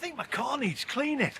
think my car needs cleaning.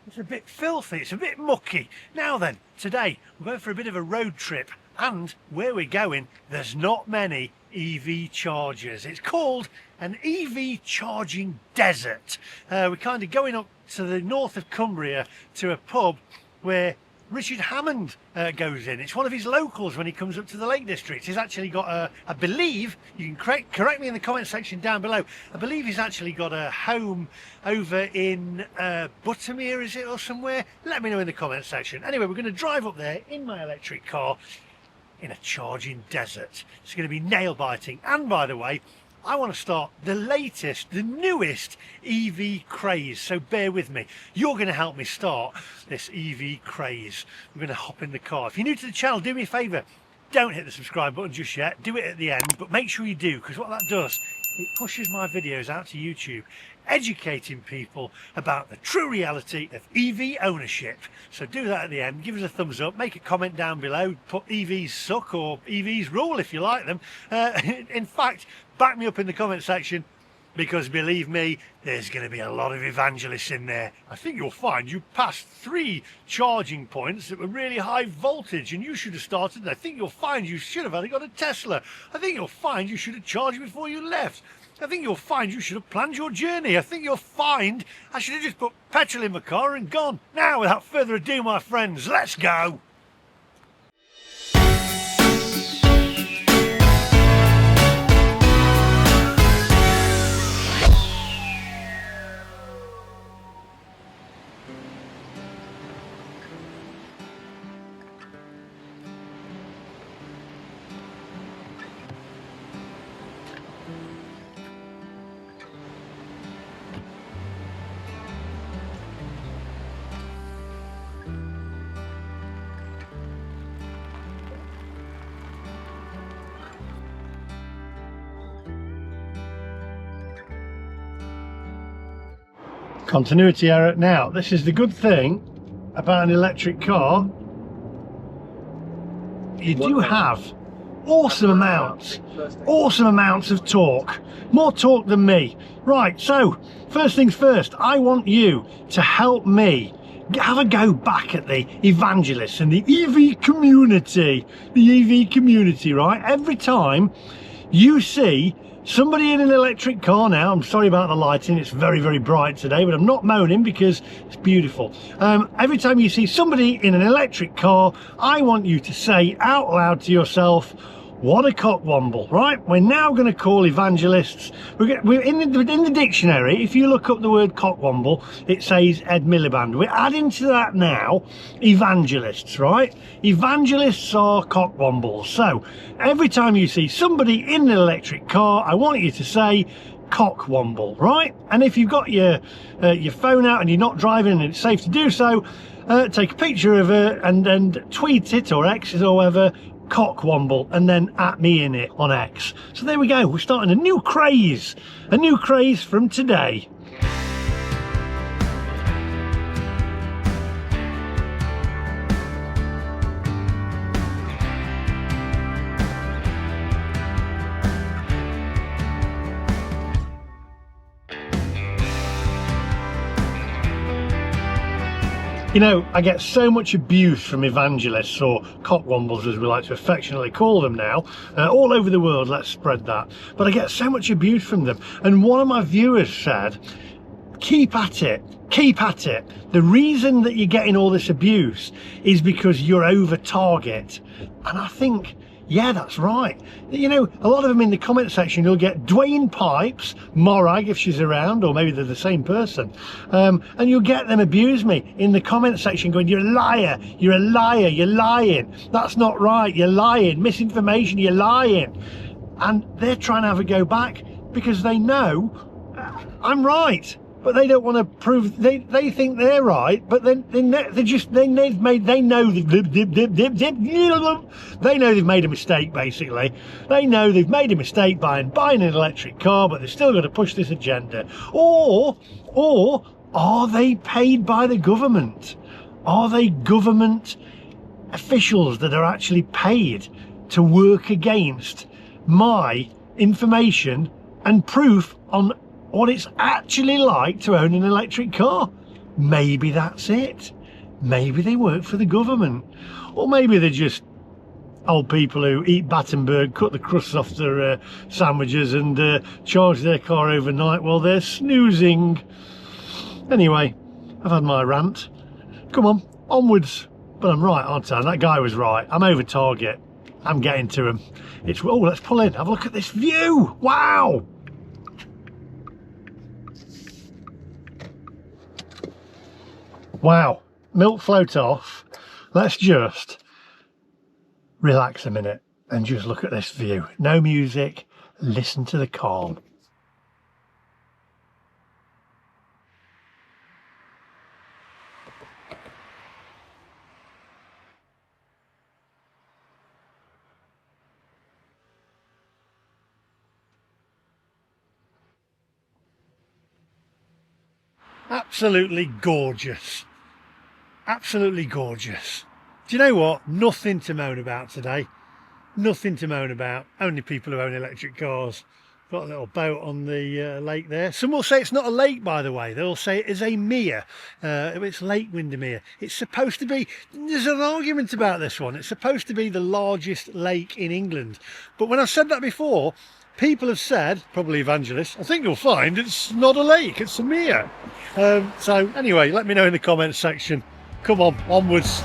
It's a bit filthy, it's a bit mucky. Now then, today we're going for a bit of a road trip, and where we're going, there's not many EV chargers. It's called an EV charging desert. We're kind of going up to the north of Cumbria to a pub where Richard Hammond goes in. It's one of his locals when he comes up to the Lake District. He's actually got I believe, you can correct me in the comment section down below, I believe he's actually got a home over in Buttermere, is it, or somewhere? Let me know in the comment section. Anyway, we're going to drive up there in my electric car in a charging desert. It's going to be nail biting. And by the way, I want to start the latest, the newest EV craze, so bear with me. You're going to help me start this EV craze. We're going to hop in the car. If you're new to the channel, do me a favour, don't hit the subscribe button just yet, do it at the end, but make sure you do, because what that does, it pushes my videos out to YouTube, educating people about the true reality of EV ownership. So do that at the end, give us a thumbs up, make a comment down below, put EVs suck or EVs rule if you like them. In fact, back me up in the comment section, because believe me, there's going to be a lot of evangelists in there. I think you'll find you passed 3 charging points that were really high voltage and you should have started. I think you'll find you should have only got a Tesla. I think you'll find you should have charged before you left. I think you'll find you should have planned your journey. I think you'll find I should have just put petrol in my car and gone. Now, without further ado, my friends, let's go. Continuity error. Now, this is the good thing about an electric car. You do have awesome amounts of torque, more torque than me. Right, so first things first, I want you to help me have a go back at the evangelists and the EV community. Right? Every time you see somebody in an electric car, now I'm sorry about the lighting, it's very, very bright today, but I'm not moaning because it's beautiful. Every time you see somebody in an electric car, I want you to say out loud to yourself, what a cockwomble, right? We're now going to call evangelists, we're in the dictionary, if you look up the word cockwomble, it says Ed Miliband. We're adding to that now evangelists, right? Evangelists are cockwombles. So every time you see somebody in an electric car, I want you to say cockwomble, right? And if you've got your phone out and you're not driving and it's safe to do so, take a picture of it and tweet it or X or whatever, cockwomble, and then at me in it on X. So there we go, we're starting a new craze from today. You know, I get so much abuse from evangelists, or cockwombles as we like to affectionately call them now, all over the world. Let's spread that. But I get so much abuse from them. And one of my viewers said, keep at it, keep at it. The reason that you're getting all this abuse is because you're over target. And I think, yeah, that's right. You know, a lot of them in the comment section, you'll get Dwayne Pipes, Morag if she's around, or maybe they're the same person, and you'll get them abuse me in the comment section going, you're a liar, you're a liar, you're lying, that's not right, you're lying, misinformation, you're lying. And they're trying to have a go back because they know I'm right. But they don't want to prove, they think they're right, but then they know they've made a mistake, basically. They know they've made a mistake by buying an electric car, but they're still going to push this agenda. Or are they paid by the government? Are they government officials that are actually paid to work against my information and proof on what it's actually like to own an electric car. Maybe that's it. Maybe they work for the government, or maybe they're just old people who eat Battenberg, cut the crusts off their sandwiches and charge their car overnight while they're snoozing. Anyway, I've had my rant. Come on, onwards. But I'm right, aren't I? That guy was right. I'm over target. I'm getting to him. It's, oh, let's pull in. Have a look at this view. Wow. Wow. Milk float off. Let's just relax a minute and just look at this view. No music. Listen to the calm. Absolutely gorgeous. Absolutely gorgeous. Do you know what? Nothing to moan about today. Nothing to moan about. Only people who own electric cars. Got a little boat on the lake there. Some will say it's not a lake, by the way. They'll say it is a mere. It's Lake Windermere. It's supposed to be, there's an argument about this one. It's supposed to be the largest lake in England. But when I've said that before, people have said, probably evangelists, I think you'll find it's not a lake, it's a mere. So anyway, let me know in the comments section. Come on, onwards.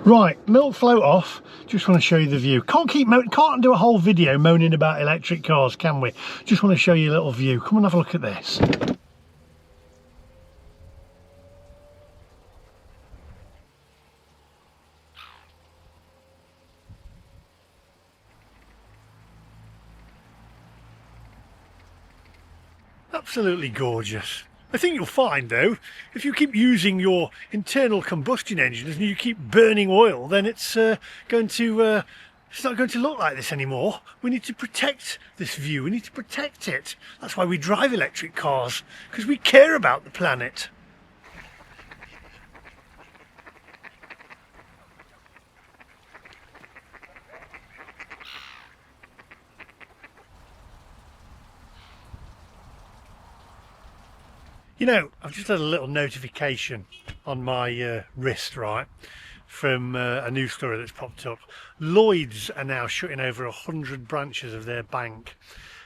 Right, milk float off. Just want to show you the view. Can't do a whole video moaning about electric cars, can we? Just want to show you a little view. Come and have a look at this. Absolutely gorgeous. I think you'll find though, if you keep using your internal combustion engines and you keep burning oil, then it's not going to look like this anymore. We need to protect this view. We need to protect it. That's why we drive electric cars, because we care about the planet. You know, I've just had a little notification on my wrist, right, from a news story that's popped up. Lloyds are now shutting over 100 branches of their banks.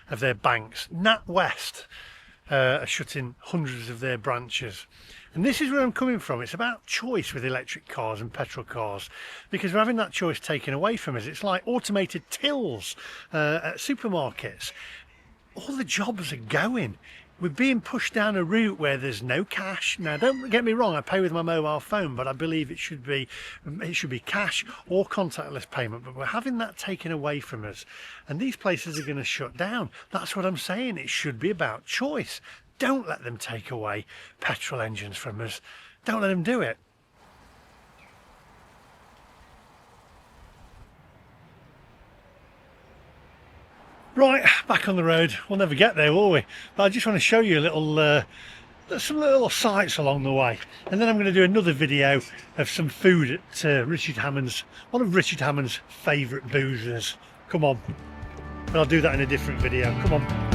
NatWest are shutting hundreds of their branches. And this is where I'm coming from. It's about choice with electric cars and petrol cars, because we're having that choice taken away from us. It's like automated tills at supermarkets. All the jobs are going. We're being pushed down a route where there's no cash. Now, don't get me wrong, I pay with my mobile phone, but I believe it should be cash or contactless payment. But we're having that taken away from us, and these places are going to shut down. That's what I'm saying. It should be about choice. Don't let them take away petrol engines from us. Don't let them do it. Right, back on the road. We'll never get there, will we? But I just want to show you a little, some little sights along the way, and then I'm going to do another video of some food at Richard Hammond's, one of Richard Hammond's favourite boozers. Come on, but I'll do that in a different video. Come on.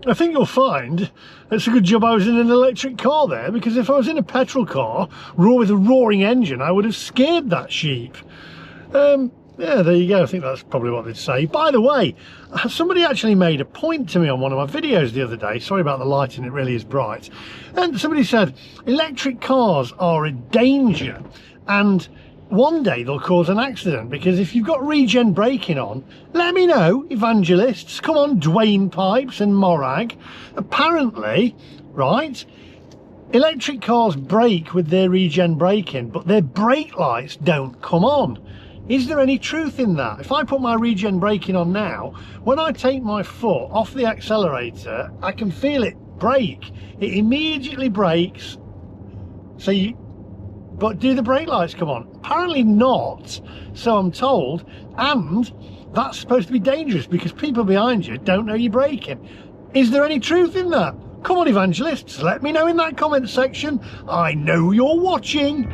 I think you'll find it's a good job I was in an electric car there, because if I was in a petrol car with a roaring engine, I would have scared that sheep. Yeah, there you go. I think that's probably what they'd say. By the way, somebody actually made a point to me on one of my videos the other day. Sorry about the lighting, it really is bright. And somebody said electric cars are a danger, and one day they'll cause an accident, because if you've got regen braking on, let me know, evangelists. Come on, Dwayne Pipes and Morag. Apparently, right, electric cars brake with their regen braking, but their brake lights don't come on. Is there any truth in that? If I put my regen braking on now, when I take my foot off the accelerator, I can feel it brake. It immediately brakes. But do the brake lights come on? Apparently not, so I'm told, and that's supposed to be dangerous because people behind you don't know you're braking. Is there any truth in that? Come on, evangelists, let me know in that comment section. I know you're watching.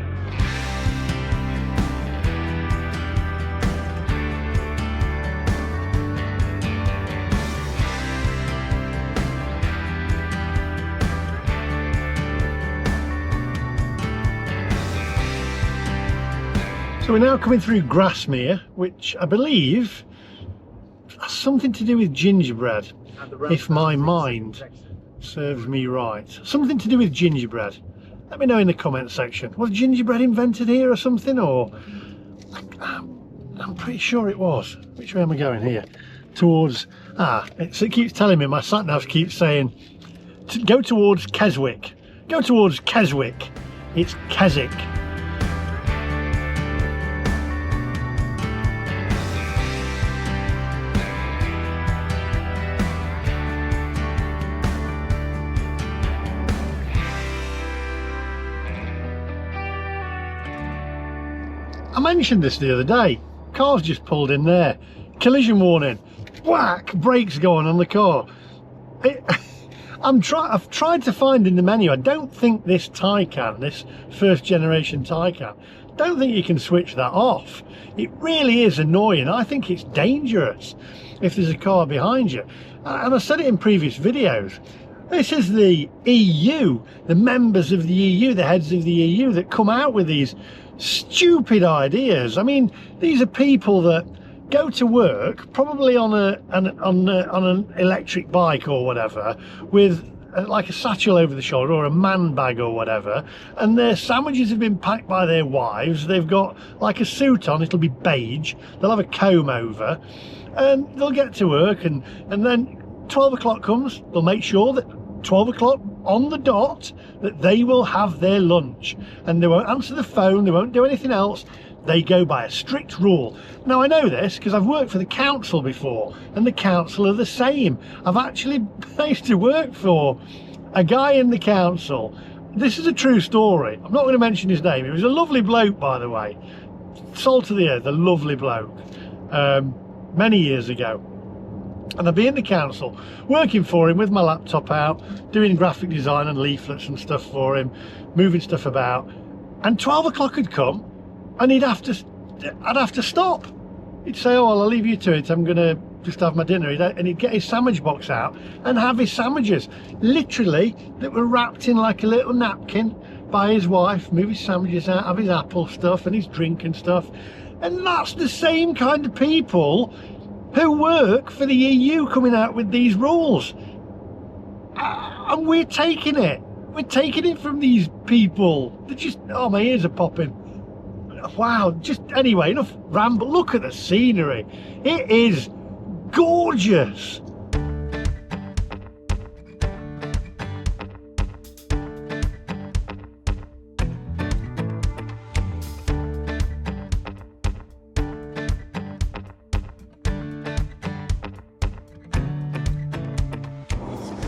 So we're now coming through Grassmere, which I believe has something to do with gingerbread, if my mind serves me right. Something to do with gingerbread. Let me know in the comment section. Was gingerbread invented here or something? Or I'm pretty sure it was. Which way am I going here? Towards, it keeps telling me, my sat nav keeps saying, go towards Keswick. Go towards Keswick. It's Keswick. I mentioned this the other day. Car's just pulled in there. Collision warning. Whack! Brakes going on the car. I've tried to find in the menu. I don't think this Taycan, this first generation Taycan, don't think you can switch that off. It really is annoying. I think it's dangerous if there's a car behind you. And I said it in previous videos. This is the EU, the members of the EU, the heads of the EU that come out with these stupid ideas. I mean, these are people that go to work probably on an electric bike or whatever, with like a satchel over the shoulder or a man bag or whatever, and their sandwiches have been packed by their wives. They've got like a suit on, it'll be beige, they'll have a comb over, and they'll get to work, and then 12 o'clock comes, they'll make sure that 12 o'clock on the dot that they will have their lunch, and they won't answer the phone, they won't do anything else. They go by a strict rule. Now I know this because I've worked for the council before, and the council are the same. I've actually used to work for a guy in the council. This is a true story. I'm not going to mention his name. He was a lovely bloke, by the way, salt of the earth, a lovely bloke, many years ago. And I'd be in the council working for him with my laptop out, doing graphic design and leaflets and stuff for him, moving stuff about, and 12 o'clock had come and I'd have to stop. He'd say, oh well, I'll leave you to it, I'm gonna just have my dinner, and he'd get his sandwich box out and have his sandwiches, literally, that were wrapped in like a little napkin by his wife, move his sandwiches out, have his apple stuff and his drink and stuff. And that's the same kind of people who work for the EU coming out with these rules, and we're taking it from these people. They're just, oh, my ears are popping. Wow, just anyway, enough ramble. Look at the scenery, it is gorgeous.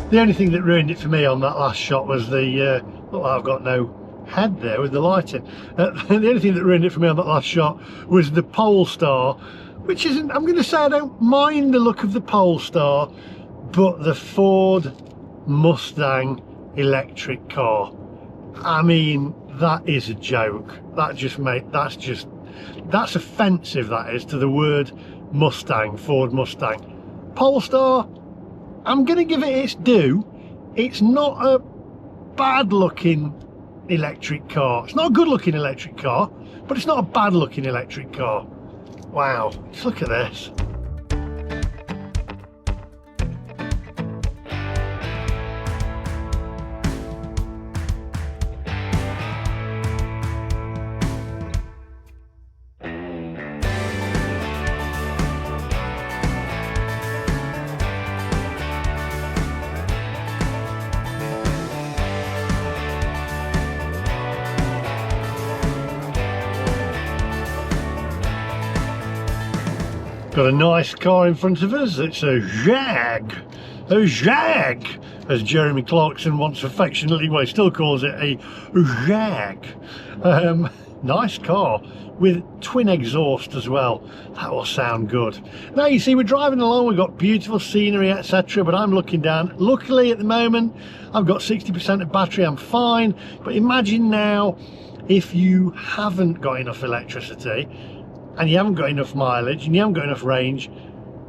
The only thing that ruined it for me on that last shot was the, well, I've got no head there with the lighting. The only thing that ruined it for me on that last shot was the Polestar, which isn't, I'm going to say I don't mind the look of the Polestar, but the Ford Mustang electric car, I mean, that is a joke. That just that's offensive, that is, to the word Mustang, Ford Mustang. Polestar, I'm going to give it its due. It's not a bad looking electric car. It's not a good looking electric car, but it's not a bad looking electric car. Wow, just look at this. Got a nice car in front of us. It's a Jag, as Jeremy Clarkson once affectionately, well, he still calls it a Jag. Nice car with twin exhaust as well. That will sound good. Now you see, we're driving along, we've got beautiful scenery, etc., but I'm looking down. Luckily at the moment I've got 60% of battery, I'm fine. But imagine now if you haven't got enough electricity and you haven't got enough mileage and you haven't got enough range.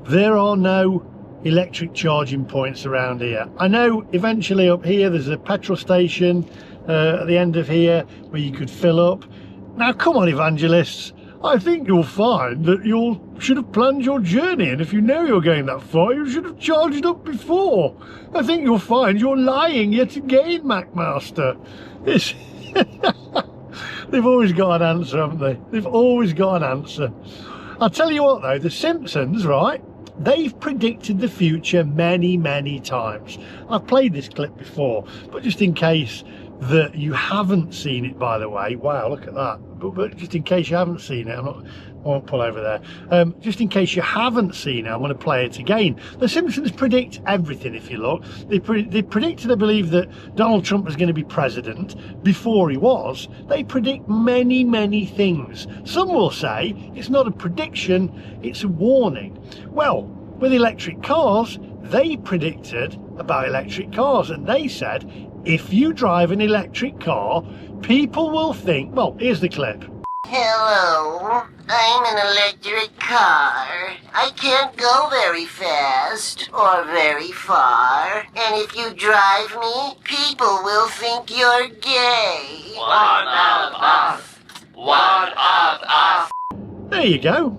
There are no electric charging points around here. I know eventually up here there's a petrol station at the end of here where you could fill up. Now come on, evangelists, I think you'll find that you should have planned your journey, and if you know you're going that far, you should have charged up before. I think you'll find you're lying yet again, MacMaster. It's they've always got an answer, haven't they? They've always got an answer. I'll tell you what though, the Simpsons, right? They've predicted the future many, many times. I've played this clip before, but just in case that you haven't seen it, by the way, wow, look at that. But just in case you haven't seen it, I won't pull over there. Just in case you haven't seen it, I'm going to play it again. The Simpsons predict everything, if you look. They predicted, I believe, that Donald Trump was going to be president before he was. They predict many, many things. Some will say it's not a prediction, it's a warning. Well, with electric cars, they predicted about electric cars, and they said, if you drive an electric car, people will think, well, here's the clip. Hello, I'm an electric car. I can't go very fast or very far, and if you drive me, people will think you're gay. One of us! One of us! There you go.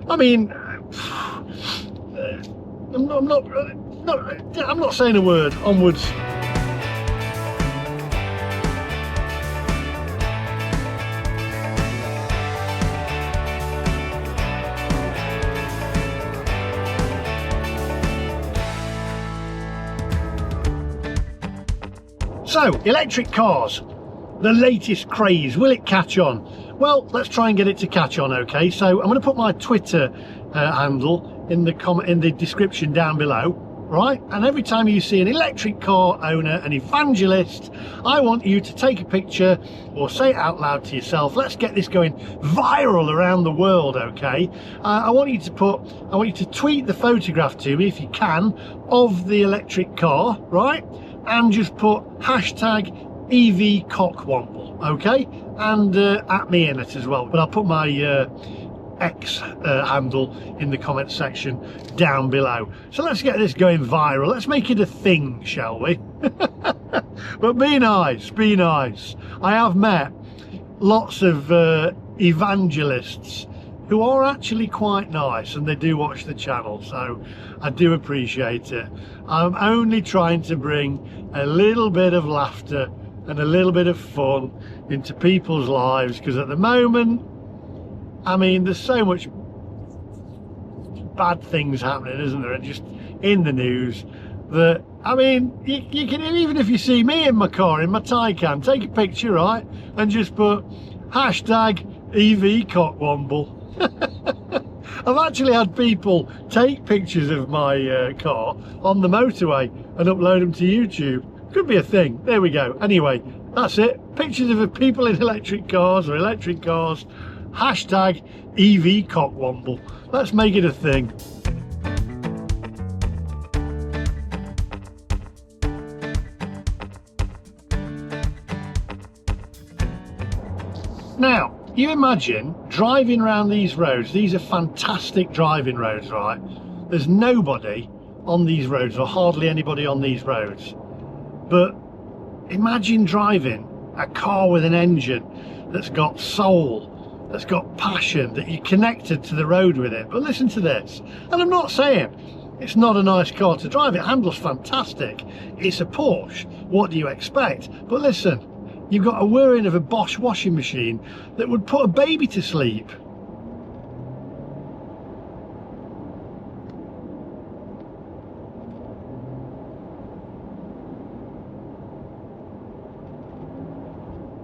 I mean, I'm not saying a word. Onwards. So, electric cars, the latest craze, will it catch on? Well, let's try and get it to catch on, okay? So I'm going to put my Twitter handle in the description down below, right? And every time you see an electric car owner, an evangelist, I want you to take a picture or say it out loud to yourself. Let's get this going viral around the world, okay? I want you to tweet the photograph to me if you can of the electric car, right? And just put hashtag EVCockwomble, okay? And at me in it as well. But I'll put my X handle in the comment section down below. So let's get this going viral. Let's make it a thing, shall we? But be nice, be nice. I have met lots of evangelists who are actually quite nice, and they do watch the channel, so I do appreciate it. I'm only trying to bring a little bit of laughter and a little bit of fun into people's lives, because at the moment, I mean, there's so much bad things happening, isn't there, and just in the news, that, I mean, you can, even if you see me in my car, in my Taycan, take a picture, right, and just put hashtag EVCockwomble. I've actually had people take pictures of my car on the motorway and upload them to YouTube. Could be a thing. There we go. Anyway, that's it. Pictures of people in electric cars or electric cars. Hashtag EVCockwomble. Let's make it a thing. Now, you imagine driving around these roads. These are fantastic driving roads, right? There's nobody on these roads, or hardly anybody on these roads. But imagine driving a car with an engine that's got soul, that's got passion, that you're connected to the road with it. But listen to this, and I'm not saying it's not a nice car to drive, it handles fantastic, it's a Porsche, what do you expect? But listen, you've got a whirring of a Bosch washing machine that would put a baby to sleep.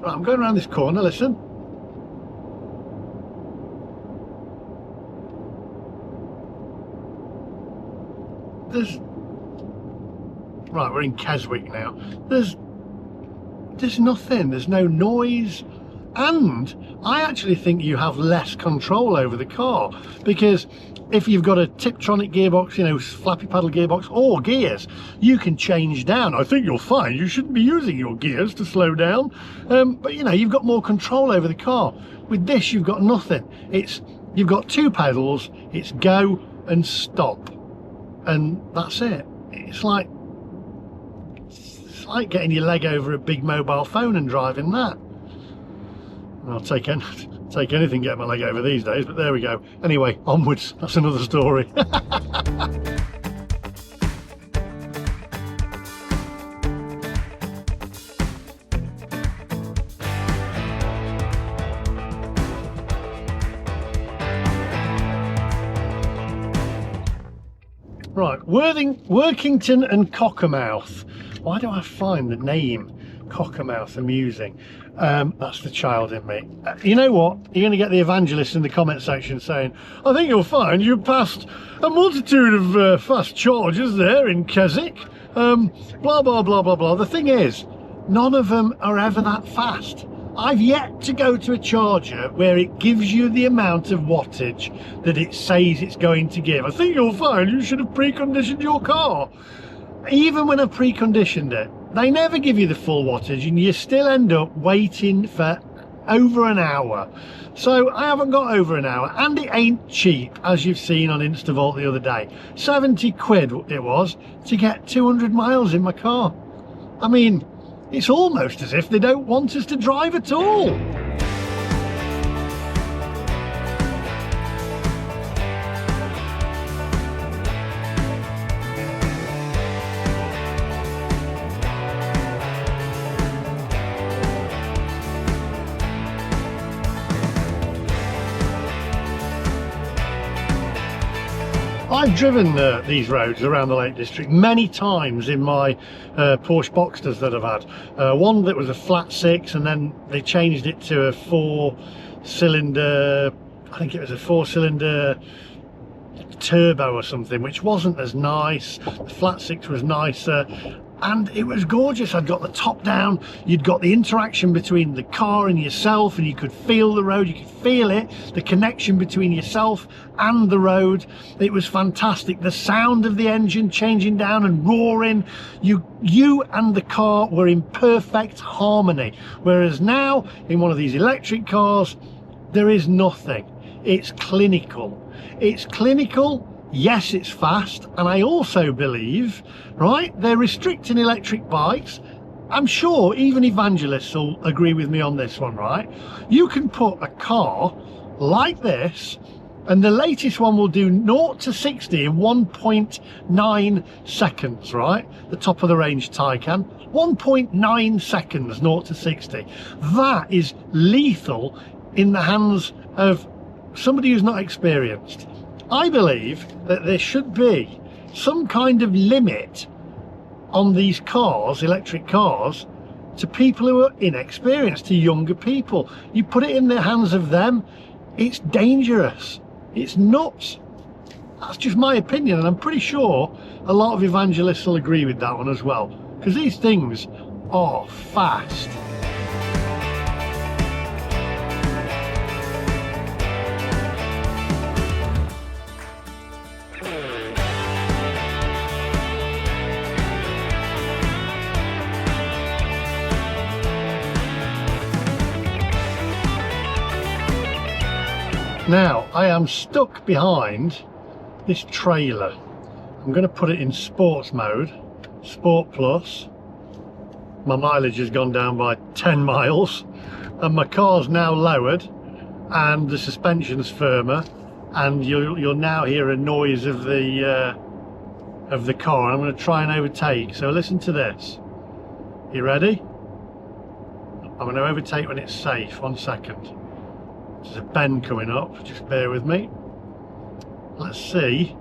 Right, I'm going around this corner, listen. Right, we're in Keswick now. There's nothing, there's no noise, and I actually think you have less control over the car, because if you've got a Tiptronic gearbox, you know, flappy paddle gearbox, or gears, you can change down. I think you'll find you shouldn't be using your gears to slow down, but you know, you've got more control over the car. With this, you've got nothing. You've got two pedals, it's go and stop, and that's it. It's like getting your leg over a big mobile phone and driving that. I'll take anything getting my leg over these days, but there we go. Anyway, onwards, that's another story. Right, Workington and Cockermouth. Why do I find the name Cockermouth amusing? That's the child in me. You know what? You're going to get the evangelists in the comment section saying, I think you'll find you passed a multitude of fast chargers there in Keswick. Blah, blah, blah, blah, blah. The thing is, none of them are ever that fast. I've yet to go to a charger where it gives you the amount of wattage that it says it's going to give. I think you'll find you should have preconditioned your car. Even when I've preconditioned it, they never give you the full wattage, and you still end up waiting for over an hour. So I haven't got over an hour, and it ain't cheap, as you've seen on Instavolt the other day. 70 quid it was to get 200 miles in my car. I mean, it's almost as if they don't want us to drive at all. I've driven these roads around the Lake District many times in my Porsche Boxsters that I've had. One that was a flat six, and then they changed it to a four-cylinder, I think it was a four-cylinder turbo or something, which wasn't as nice. The flat six was nicer, and it was gorgeous. I'd got the top down, you'd got the interaction between the car and yourself, and you could feel the road, you could feel it, the connection between yourself and the road. It was fantastic. The sound of the engine changing down and roaring, you and the car were in perfect harmony. Whereas now, in one of these electric cars, there is nothing. It's clinical. It's clinical. Yes, it's fast, and I also believe, right, they're restricting electric bikes. I'm sure even evangelists will agree with me on this one, right? You can put a car like this, and the latest one will do 0 to 60 in 1.9 seconds, right? The top of the range Taycan, 1.9 seconds 0 to 60. That is lethal in the hands of somebody who's not experienced. I believe that there should be some kind of limit on these cars, electric cars, to people who are inexperienced, to younger people. You put it in the hands of them, it's dangerous. It's nuts. That's just my opinion, and I'm pretty sure a lot of evangelists will agree with that one as well, because these things are fast. Now, I am stuck behind this trailer, I'm going to put it in sports mode, Sport Plus. My mileage has gone down by 10 miles and my car's now lowered and the suspension's firmer, and you'll now hear a noise of the car. I'm going to try and overtake, so listen to this. You ready? I'm going to overtake when it's safe. 1 second. There's a bend coming up, just bear with me. Let's see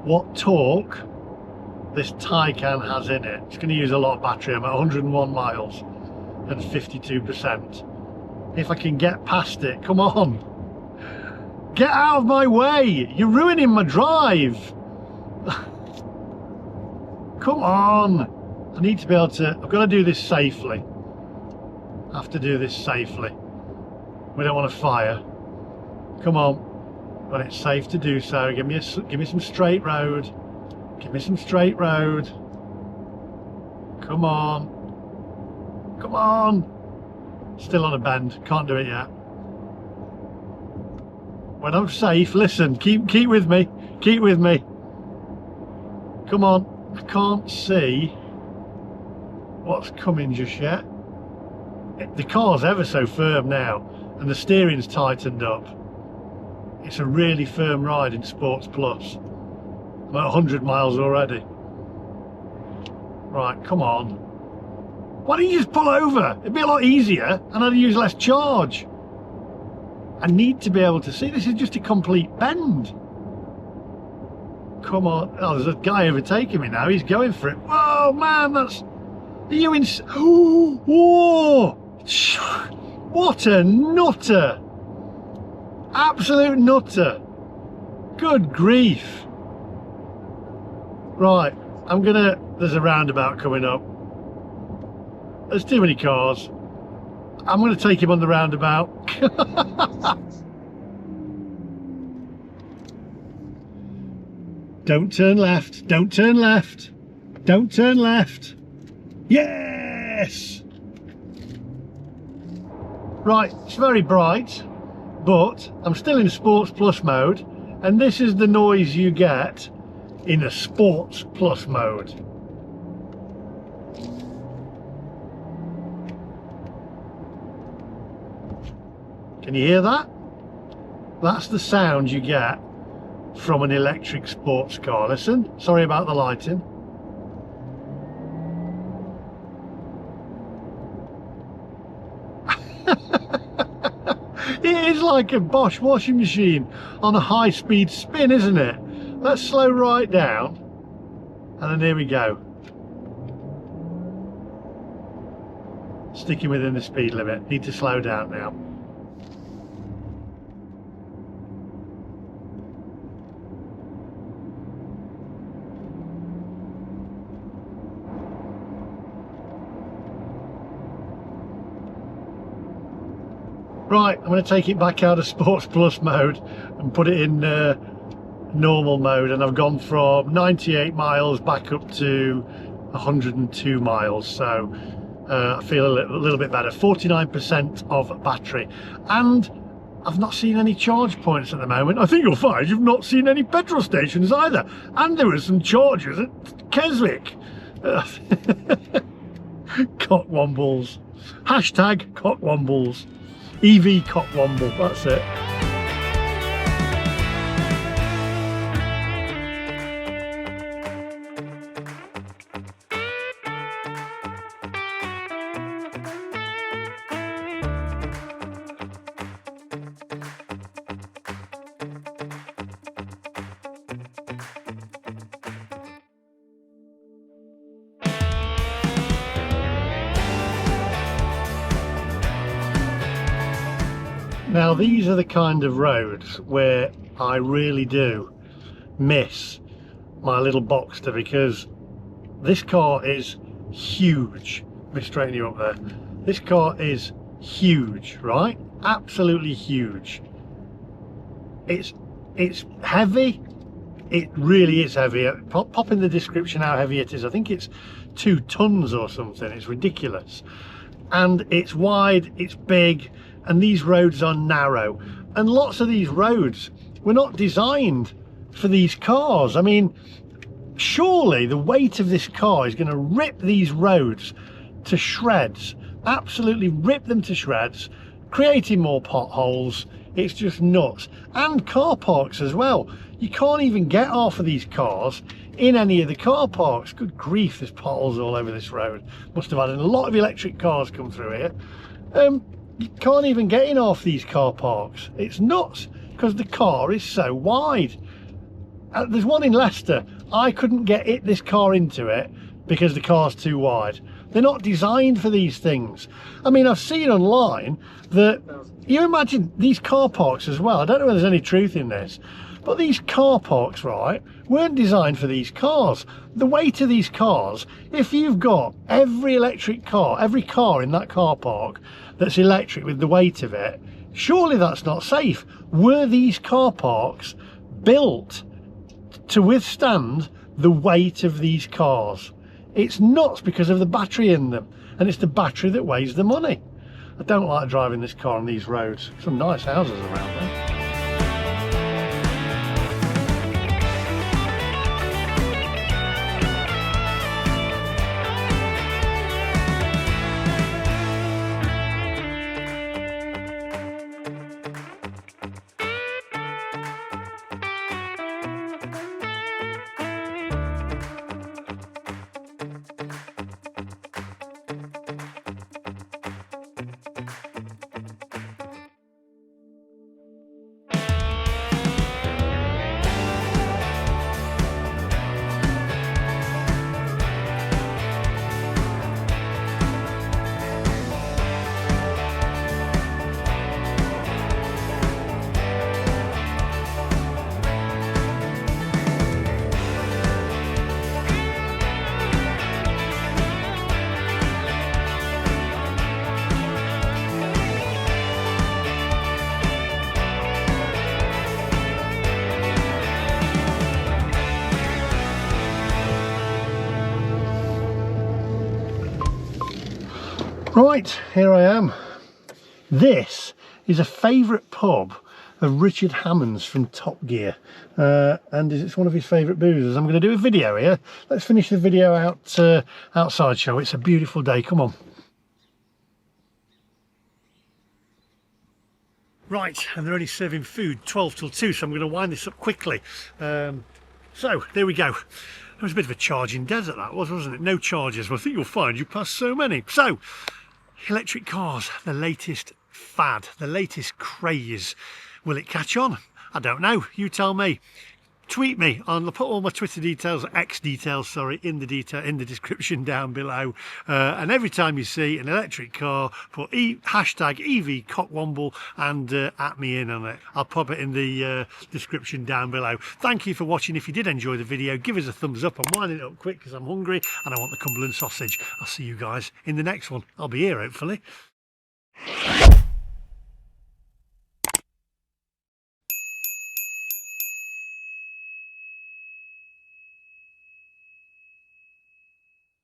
what torque this Taycan has in it. It's going to use a lot of battery. I'm at 101 miles and 52%. If I can get past it, come on. Get out of my way. You're ruining my drive. Come on. I need to be able to, I've got to do this safely. I have to do this safely. We don't want to fire. Come on. But it's safe to do so. Give me some straight road. Give me some straight road. Come on. Come on. Still on a bend. Can't do it yet. When I'm safe, listen. Keep with me. Keep with me. Come on. I can't see what's coming just yet. The car's ever so firm now, and the steering's tightened up. It's a really firm ride in Sports Plus. I'm at 100 miles already. Right, come on. Why don't you just pull over? It'd be a lot easier and I'd use less charge. I need to be able to see. This is just a complete bend. Come on. Oh, there's a guy overtaking me now. He's going for it. Whoa, man, that's... Are you in... Whoa! What a nutter! Absolute nutter. Good grief. Right, I'm gonna... There's a roundabout coming up. There's too many cars. I'm gonna take him on the roundabout. Don't turn left. Don't turn left. Don't turn left. Yes! Right, it's very bright, but I'm still in Sports Plus mode, and this is the noise you get in a Sports Plus mode. Can you hear that? That's the sound you get from an electric sports car. Listen, sorry about the lighting. It is like a Bosch washing machine on a high-speed spin, isn't it? Let's slow right down, and then here we go. Sticking within the speed limit. Need to slow down now. Right, I'm going to take it back out of Sports Plus mode and put it in normal mode, and I've gone from 98 miles back up to 102 miles, so I feel a little bit better. 49% of battery, and I've not seen any charge points at the moment. I think you'll find you've not seen any petrol stations either, and there were some chargers at Keswick. Cockwombles. Hashtag Cockwombles. EV Cockwomble, that's it. Now these are the kind of roads where I really do miss my little Boxster, because this car is huge. Let me straighten you up there. This car is huge, right? Absolutely huge. It's heavy. It really is heavy. Pop in the description how heavy it is. I think it's 2 tons or something. It's ridiculous. And it's wide, it's big, and these roads are narrow. And lots of these roads were not designed for these cars. I mean, surely the weight of this car is going to rip these roads to shreds, absolutely rip them to shreds, creating more potholes. It's just nuts. And car parks as well. You can't even get half of these cars in any of the car parks. Good grief, there's potholes all over this road. Must have had a lot of electric cars come through here. You can't even get in half these car parks. It's nuts because the car is so wide. There's one in Leicester. I couldn't get this car into it because the car's too wide. They're not designed for these things. I mean, I've seen online that, you imagine these car parks as well. I don't know whether there's any truth in this, but these car parks, right, weren't designed for these cars. The weight of these cars, if you've got every electric car, every car in that car park that's electric with the weight of it, surely that's not safe. Were these car parks built to withstand the weight of these cars? It's nuts because of the battery in them, and it's the battery that weighs the money. I don't like driving this car on these roads. Some nice houses around there. Right, here I am. This is a favourite pub of Richard Hammond's from Top Gear, and it's one of his favourite boozers. I'm going to do a video here. Let's finish the video outside, shall we? It's a beautiful day, come on. Right, and they're only serving food 12 till 2, so I'm going to wind this up quickly. So, there we go. It was a bit of a charging desert, that wasn't it? No chargers. Well, I think you'll find you pass so many. So, electric cars, the latest fad, the latest craze. Will it catch on? I don't know. You tell me. Tweet me. I'll put all my Twitter details, X details, sorry, in the description down below. And every time you see an electric car, put hashtag EVCockwomble and at me in on it. I'll pop it in the description down below. Thank you for watching. If you did enjoy the video, give us a thumbs up. I'm winding it up quick because I'm hungry and I want the Cumberland sausage. I'll see you guys in the next one. I'll be here hopefully.